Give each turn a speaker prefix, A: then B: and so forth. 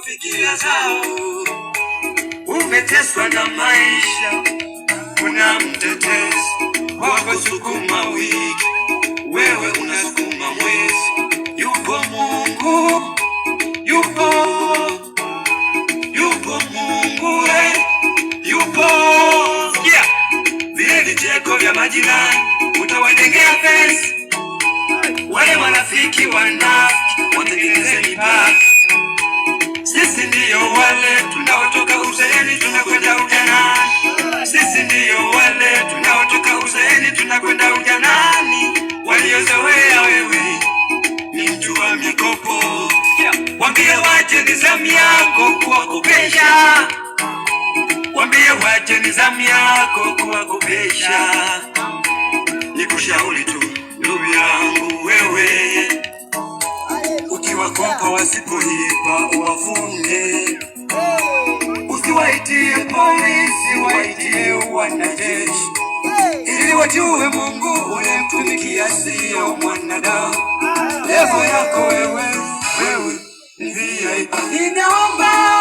A: fikira zao. Umeteswa na maisha, kuna mtetezi wako sukuma wiki, wewe unasukuma mwezi. Yupo Mungu, yupo Mungu, yupo. Yeah. Vile vicheko vya majirani utawajengea fence, wale marafiki wanafiki watengeneze mipaka. Sisi ndiyo wale tunaotoka uzeeni tunakwenda ujanani. Sisi ndiyo wale tunaotoka uzeeni tunakwenda ujanani. Waliozoea wewe ni mtu wa mikopo, wambie wache nizamu yako kuwakopesha. Wambie wache nizamu yako kuwakopesha. Nikushauri tu ndugu yangu wewe, ukiwakopa wasipolipa uwafunge. Usiwaitie polisi, waitie wanajeshi, ili wajue Mungu unayemtumikia sio mwanadamu. Levo yako wewe ni VIP. Ninaomba